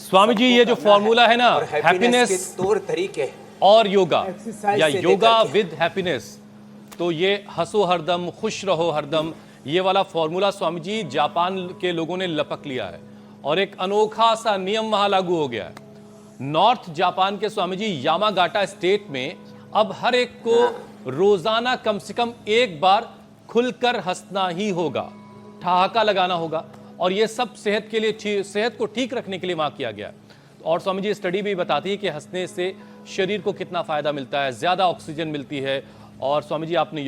स्वामी जी, ये जो फॉर्मूला है ना, हैप्पीनेस के तौर तरीके और योगा एक्सरसाइज या से योगा लेकर के। विद हैप्पीनेस, तो ये हंसो हरदम, खुश रहो हरदम, ये वाला फॉर्मूला स्वामी जी जापान के लोगों ने लपक लिया है और एक अनोखा सा नियम वहां लागू हो गया है। नॉर्थ जापान के स्वामी जी यामागाटा स्टेट में अब हर एक को रोजाना कम से कम एक बार खुलकर हंसना ही होगा, ठहाका लगाना होगा, और ये सब सेहत के लिए, सेहत को ठीक रखने के लिए वहां किया गया है। और स्वामी जी स्टडी भी बताती है कि हंसने से शरीर को कितना फायदा मिलता है, ज्यादा ऑक्सीजन मिलती है। और स्वामी जी आपने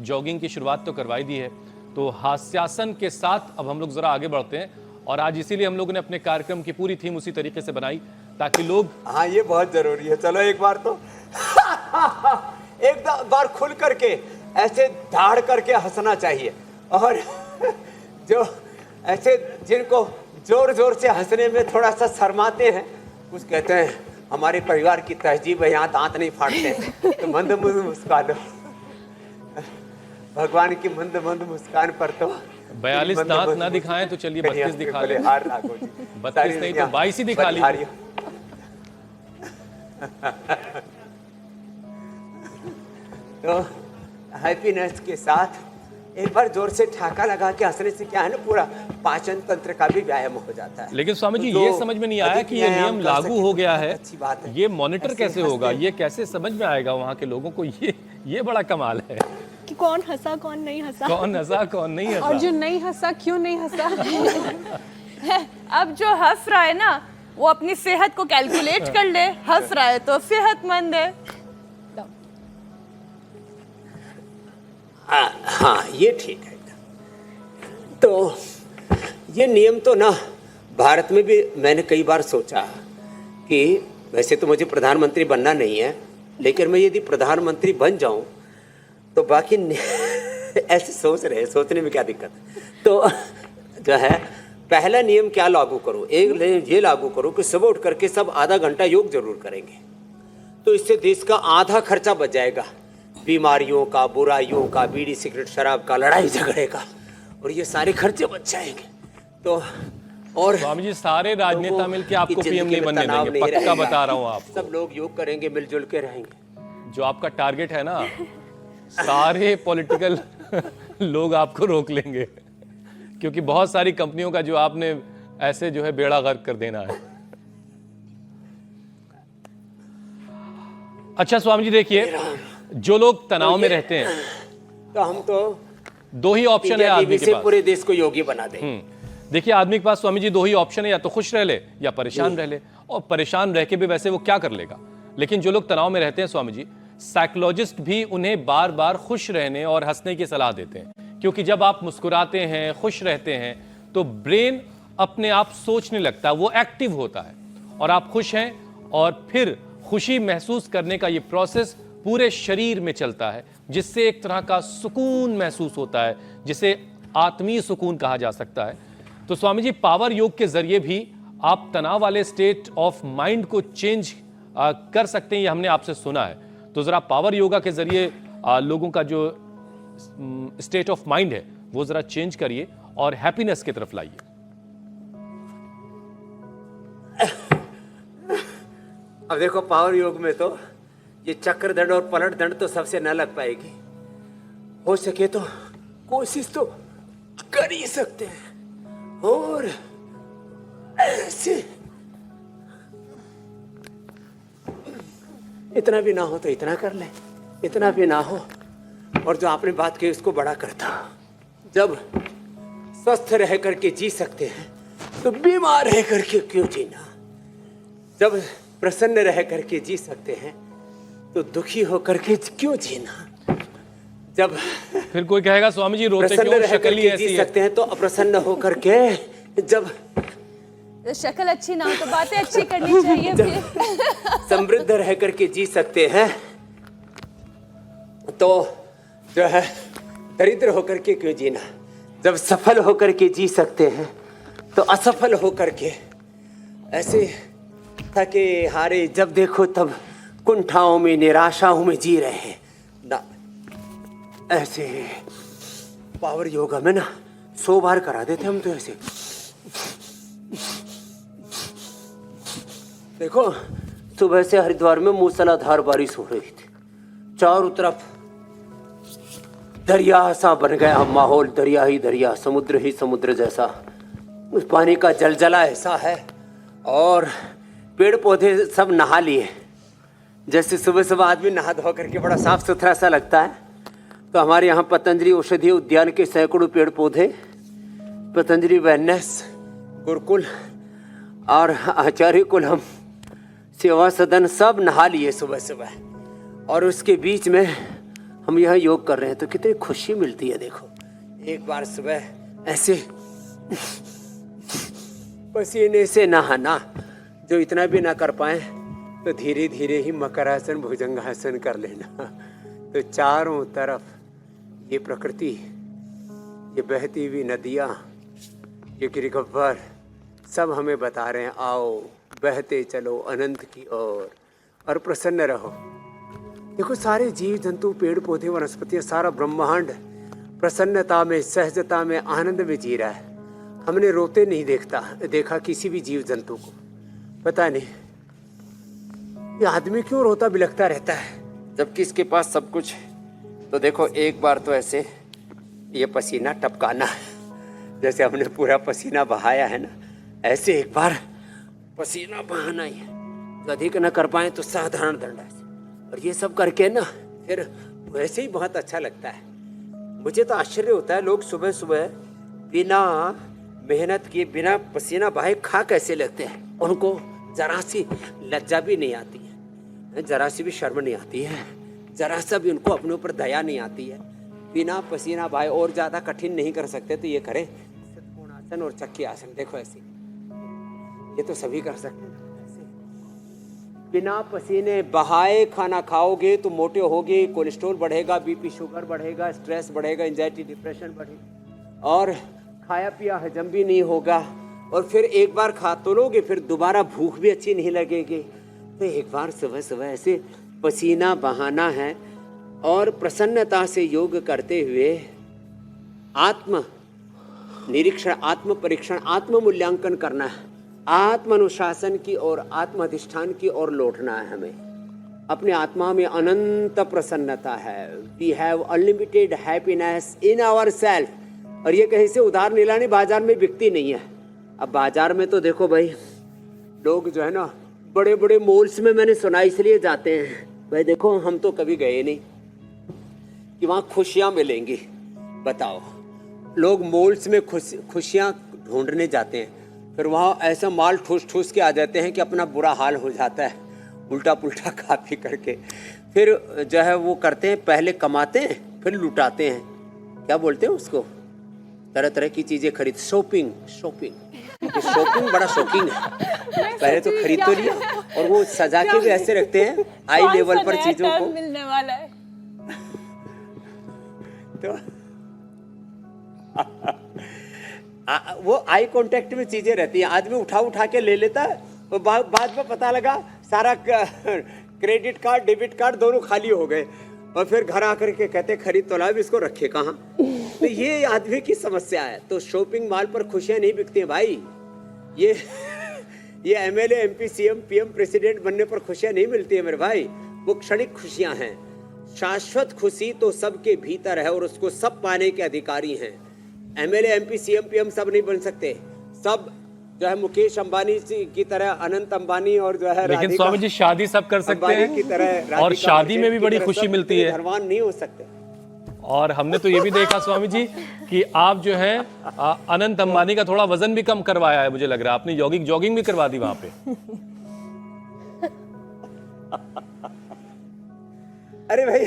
जॉगिंग की शुरुआत तो करवाई दी है, तो हास्यासन के साथ अब हम लोग जरा आगे बढ़ते हैं। और आज इसीलिए हम लोगों ने अपने कार्यक्रम की पूरी थीम उसी तरीके से बनाई ताकि लोग, हाँ ये बहुत जरूरी है। चलो एक बार तो एक बार खुल करके ऐसे दाढ़ करके हंसना चाहिए। और जो ऐसे जिनको जोर जोर से हंसने में थोड़ा सा शर्माते हैं, कुछ कहते हैं हमारे परिवार की तहजीब है, यहाँ दांत नहीं फाड़ते, तो मंद मंद मुस्कान लो। भगवान की मंद मंद मुस्कान पर तो 42 दांत ना दिखाएं तो चलिए 32 दिखा लें। 32 नहीं तो 22 ही दिखा लीजिए। तो हैप्पीनेस के साथ एक बार जोर से ठाका लगा के हंसने से क्या है ना, पूरा पाचन तंत्र का भी व्यायाम हो जाता है। लेकिन स्वामी जी तो ये समझ में नहीं आया कि ये नियम लागू हो गया है, अच्छी बात है। ये मॉनिटर कैसे होगा, ये कैसे समझ में आएगा वहाँ के लोगों को, ये बड़ा कमाल है कि कौन हंसा कौन नहीं हंसा, कौन हंसा कौन नहीं हंसा, और जो नहीं हंसा क्यों नहीं हंसा। अब जो हंस रहा है ना वो अपनी सेहत को कैलकुलेट कर ले, हंस रहा है तो सेहतमंद है। हाँ ये ठीक है। तो ये नियम तो ना भारत में भी मैंने कई बार सोचा कि वैसे तो मुझे प्रधानमंत्री बनना नहीं है, लेकिन मैं यदि प्रधानमंत्री बन जाऊं तो बाकी ऐसे सोच रहे, सोचने में क्या दिक्कत है। तो जो है पहला नियम क्या लागू करो, ये लागू करो कि सुबह उठ करके सब आधा घंटा योग जरूर करेंगे, तो इससे देश का आधा खर्चा बच जाएगा, बीमारियों का, बुराइयों का, बीड़ी सिगरेट शराब का, लड़ाई झगड़े का, और ये सारे खर्चे बच जाएंगे। तो और स्वामी जी सारे राजनेता मिलके आपको पीएम नहीं बनने देंगे, पक्का बता रहा हूँ आपको। सब लोग योग करेंगे, मिलजुल के रहेंगे। जो आपका टारगेट है ना, सारे पॉलिटिकल लोग आपको रोक लेंगे, क्योंकि बहुत सारी कंपनियों का जो आपने ऐसे जो है बेड़ा गर्क कर देना है। अच्छा स्वामी जी देखिए, जो लोग तनाव में रहते हैं, तो हम तो दो ही ऑप्शन है आदमी के पास। पूरे देश को योगी बना दें। देखिए आदमी के पास स्वामी जी दो ही ऑप्शन है, या तो खुश रह ले या परेशान रह ले। और परेशान रह के भी वैसे वो क्या कर लेगा, लेकिन जो लोग तनाव में रहते हैं स्वामी जी, साइकोलॉजिस्ट भी उन्हें बार बार खुश रहने और हंसने की सलाह देते हैं, क्योंकि जब आप मुस्कुराते हैं, खुश रहते हैं, तो ब्रेन अपने आप सोचने लगता है, वो एक्टिव होता है, और आप खुश हैं, और फिर खुशी महसूस करने का ये प्रोसेस पूरे शरीर में चलता है, जिससे एक तरह का सुकून महसूस होता है, जिसे आत्मीय सुकून कहा जा सकता है। तो स्वामी जी पावर योग के जरिए भी आप तनाव वाले स्टेट ऑफ माइंड को चेंज कर सकते हैं, ये हमने आपसे सुना है। तो जरा पावर योगा के जरिए लोगों का जो स्टेट ऑफ माइंड है वो जरा चेंज करिए और हैप्पीनेस की तरफ लाइए। अब देखो पावर योग में तो ये चक्र दंड और पलट दंड तो सबसे न लग पाएगी, हो सके तो कोशिश तो कर ही सकते हैं, और ऐसे इतना भी ना हो तो इतना कर ले, इतना भी ना हो, और जो आपने बात की उसको बड़ा करता। जब स्वस्थ रह करके जी सकते हैं तो बीमार रह करके क्यों जीना, जब प्रसन्न रह करके जी सकते हैं तो दुखी होकर के क्यों जीना, जब फिर कोई कहेगा स्वामी जी रोते क्यों, शक्ल ही ऐसी जी है। सकते हैं तो अप्रसन्न होकर के, जब शक्ल अच्छी ना हो तो बातें अच्छी करनी चाहिए, फिर समृद्ध रह करके जी सकते हैं तो जो है दरिद्र होकर के क्यों जीना, जब सफल होकर के जी सकते हैं तो असफल होकर के ऐसे थके हारे जब देखो तब कुंठाओं में, निराशाओं में जी रहे हैं ना। ऐसे पावर योगा में ना 100 बार करा देते हम तो ऐसे। देखो, सुबह से हरिद्वार में मूसलाधार बारिश हो रही थी। चारों तरफ दरिया सा बन गया माहौल, दरिया ही दरिया, समुद्र ही समुद्र जैसा। उस पानी का जलजला ऐसा है, और पेड़ पौधे सब नहा लिए। जैसे सुबह सुबह आदमी नहा धो करके बड़ा साफ सुथरा सा लगता है। तो हमारे यहाँ पतंजलि औषधीय उद्यान के सैकड़ों पेड़ पौधे, पतंजलि वेलनेस गुरुकुल और आचार्य कुल, हम सेवा सदन सब नहा लिए सुबह सुबह, और उसके बीच में हम यह योग कर रहे हैं। तो कितनी खुशी मिलती है। देखो, एक बार सुबह ऐसे पसीने से नहाना, जो इतना भी ना कर पाए तो धीरे धीरे ही मकरासन भुजंगासन कर लेना। तो चारों तरफ ये प्रकृति, ये बहती हुई नदियाँ, ये गिरगव्वर सब हमें बता रहे हैं, आओ बहते चलो अनंत की ओर और प्रसन्न रहो। देखो, सारे जीव जंतु, पेड़ पौधे, वनस्पतियाँ, सारा ब्रह्मांड प्रसन्नता में, सहजता में, आनंद में जी रहा है। हमने रोते नहीं देखा किसी भी जीव जंतु को। पता नहीं ये आदमी क्यों रोता बिलखता रहता है जबकि इसके पास सब कुछ है। तो देखो, एक बार तो ऐसे ये पसीना टपकाना, जैसे हमने पूरा पसीना बहाया है ना, ऐसे एक बार पसीना बहाना ही है। जो अधिक न कर पाए तो साधारण दंड ऐसे, और ये सब करके ना फिर वैसे ही बहुत अच्छा लगता है। मुझे तो आश्चर्य होता है, लोग सुबह सुबह बिना मेहनत किए, बिना पसीना बहाए खा कैसे लगते हैं। उनको जरा सी लज्जा भी नहीं आती है, जरा सी भी शर्म नहीं आती है, जरा सा भी उनको अपने ऊपर दया नहीं आती है। बिना पसीना बहाए और ज़्यादा कठिन नहीं कर सकते तो ये करें सत्कोणासन और चक्की आसन। देखो ऐसे, ये तो सभी कर सकते हैं। बिना पसीने बहाए खाना खाओगे तो मोटे होगे, कोलेस्ट्रॉल बढ़ेगा, बीपी शुगर बढ़ेगा, स्ट्रेस बढ़ेगा, एंजाइटी डिप्रेशन बढ़ेगा, और खाया पिया हजम भी नहीं होगा। और फिर एक बार खा तो लोगे, फिर दोबारा भूख भी अच्छी नहीं लगेगी। तो एक बार सुबह सुबह ऐसे पसीना बहाना है और प्रसन्नता से योग करते हुए आत्म निरीक्षण, आत्म परीक्षण, आत्म मूल्यांकन करना है। आत्म अनुशासन की और आत्म अधिष्ठान की ओर लौटना है हमें। अपने आत्मा में अनंत प्रसन्नता है। We have unlimited happiness in our self, और ये कहीं से उधार नहीं लानी, बाजार में बिकती नहीं है। अब बाजार में तो देखो भाई, लोग जो है ना बड़े बड़े मॉल्स में, मैंने सुना इसलिए जाते हैं भाई। देखो, हम तो कभी गए नहीं कि वहाँ खुशियाँ मिलेंगी। बताओ, लोग मॉल्स में खुशियाँ ढूंढने जाते हैं, फिर वहाँ ऐसा माल ठूस ठूस के आ जाते हैं कि अपना बुरा हाल हो जाता है, उल्टा पुल्टा खा पी करके। फिर जो है वो करते हैं, पहले कमाते हैं फिर लुटाते हैं। क्या बोलते हैं उसको, तरह तरह की चीज़ें खरीद, शॉपिंग। शॉपिंग बड़ा शॉकिंग है। पहले तो खरीद तो लिया, और वो सजा के भी ऐसे रखते हैं आई लेवल पर चीज़ों को। मिलने वाला है तो वो आई कांटेक्ट में चीजें रहती हैं। आदमी उठा के ले लेता है, और बाद में पता लगा सारा क्रेडिट कार्ड डेबिट कार्ड दोनों खाली हो गए, और फिर घर आकर के कहते खरीद तो लाभ, इसको रखे कहाँ। तो ये आदमी की समस्या है। तो शॉपिंग मॉल पर खुशियां नहीं बिकती हैं भाई। ये MLA, MP, CM, PM, president बनने पर खुशियां नहीं मिलती है मेरे भाई। वो क्षणिक खुशियां हैं। शाश्वत खुशी तो सबके भीतर है, और उसको सब पाने के अधिकारी हैं। एमएलए, एमपी, सीएम, पीएम सब नहीं बन सकते। सब जो है मुकेश अंबानी की तरह, अनंत अंबानी, और जो है लेकिन स्वामी जी शादी सब कर सकते हैं की तरह, और शादी में भी बड़ी खुशी मिलती है। धनवान नहीं हो सकते। और हमने तो ये भी देखा स्वामी जी कि आप जो है अनंत अंबानी का थोड़ा वजन भी कम करवाया है, मुझे लग रहा है आपने जॉगिंग भी करवा दी वहां पे। अरे भाई,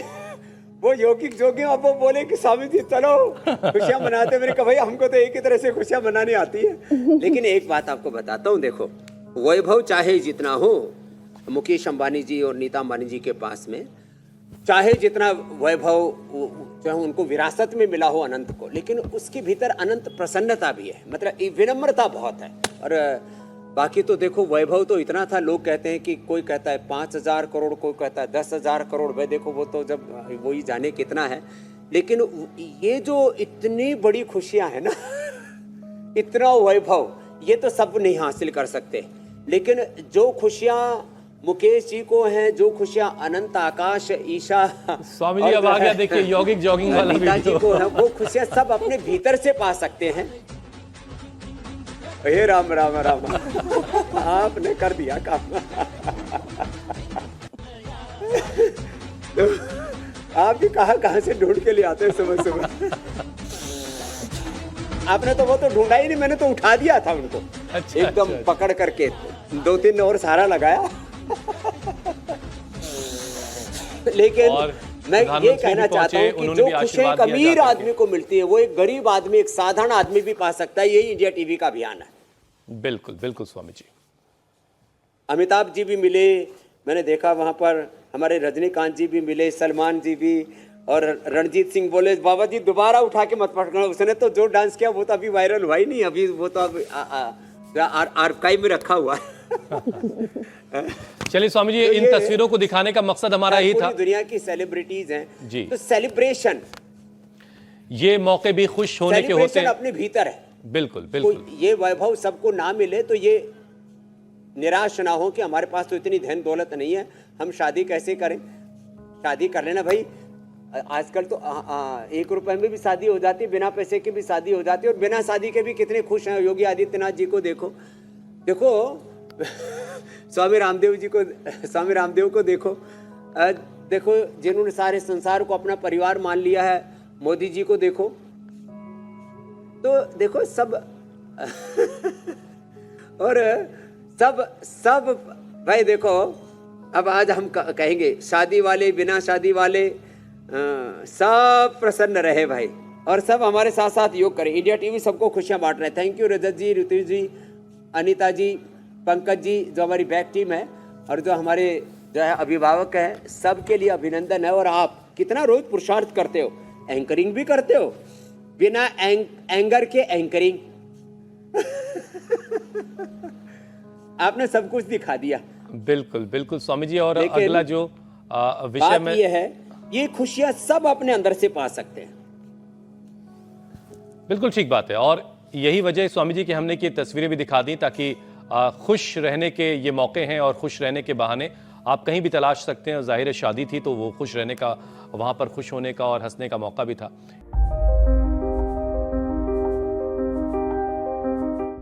वो जोगिंग अब वो बोले कि स्वामी जी चलो खुशियां मनाते। मैंने कहा भाई, हमको तो एक ही तरह से खुशियां मनानी आती है। लेकिन एक बात आपको बताता हूँ, देखो, वैभव चाहे जितना हो, मुकेश अंबानी जी और नीता अंबानी जी के पास में चाहे जितना वैभव जो है उनको विरासत में मिला हो अनंत को, लेकिन उसके भीतर अनंत प्रसन्नता भी है, मतलब विनम्रता बहुत है। और बाकी तो देखो, वैभव तो इतना था, लोग कहते हैं कि कोई कहता है 5,000 करोड़, कोई कहता है 10,000 करोड़। भाई देखो, वो तो जब वही जाने कितना है। लेकिन ये जो इतनी बड़ी खुशियां है ना, इतना वैभव, ये तो सब नहीं हासिल कर सकते। लेकिन जो खुशियां मुकेश जी को हैं, जो खुशियां अनंत आकाश ईशा स्वामी जी अब आ गया, देखिए यौगिक जॉगिंग वाला नीता जी वीडियो। को है, वो खुशियां सब अपने भीतर से पा सकते हैं। हे राम राम राम, आपने कर दिया काम। तो आप भी कहां से ढूंढ के ले आते हैं सुबह सुबह। आपने तो वो तो ढूंढा ही नहीं, मैंने तो उठा दिया था उनको। अच्छा, एकदम अच्छा। पकड़ करके 2-3 और सहारा लगाया। लेकिन और मैं ये प्रधानमंत्री कहना भी चाहता पहुंचे, हूँ कि उन्होंने जो भी खुशियां आशीर्वाद एक दिया अमीर जा करके। आदमी को मिलती है, वो एक गरीब आदमी, एक साधारण आदमी भी पा सकता है। यही इंडिया टीवी का अभियान है। बिल्कुल बिल्कुल स्वामी जी। अमिताभ जी भी मिले, मैंने देखा वहां पर हमारे रजनीकांत जी भी मिले, सलमान जी भी, और रणजीत सिंह बोले बाबा जी दोबारा उठा के मत पकड़ना, उसने तो जो डांस किया वो तो अभी वायरल हुआ ही नहीं, अभी वो तो अब आर्काइव में रखा हुआ है। चलिए स्वामी जी, तो इन ये- तस्वीरों को दिखाने का मकसद हमारा यही था। पूरी दुनिया की सेलिब्रिटीज हैं जी। तो सेलिब्रेशन ये मौके भी खुश होने के होते सेलिब्रेशन हैं। अपने भीतर है। बिल्कुल बिल्कुल। कोई ये वैभव सबको ना मिले तो ये निराश ना हो कि हमारे पास तो इतनी धन दौलत नहीं है, हम शादी कैसे करें। शादी कर लेना भाई, आजकल तो 1 रुपए में भी शादी हो जाती है, बिना पैसे के भी शादी हो जाती है, और बिना शादी के भी कितने खुश हैं। योगी आदित्यनाथ जी को देखो, देखो स्वामी रामदेव जी को, स्वामी रामदेव को देखो, देखो जिन्होंने सारे संसार को अपना परिवार मान लिया है। मोदी जी को देखो, तो देखो सब और सब भाई देखो, अब आज हम कहेंगे शादी वाले, बिना शादी वाले, सब प्रसन्न रहे भाई, और सब हमारे साथ साथ योग करें। इंडिया टीवी सबको खुशियां बांट रहे हैं। थैंक यू रजत जी, ऋतु जी, अनीता जी, पंकज जी, जो हमारी बैक टीम है, और जो हमारे जो है अभिभावक हैं, सबके लिए अभिनंदन है। और आप कितना रोज पुरुषार्थ करते हो, एंकरिंग भी करते हो, बिना एंगर के एंकरिंग। आपने सब कुछ दिखा दिया। बिल्कुल बिल्कुल स्वामी जी। और लेकिन अगला जो विषय बात में ये है, ये खुशियां सब अपने अंदर से पा सकते हैं। बिल्कुल ठीक बात है, और यही वजह है स्वामी जी की हमने की तस्वीरें भी दिखा दी, ताकि खुश रहने के ये मौके हैं, और खुश रहने के बहाने आप कहीं भी तलाश सकते हैं। और जाहिर है शादी थी तो वो खुश रहने का, वहाँ पर खुश होने का और हंसने का मौका भी था।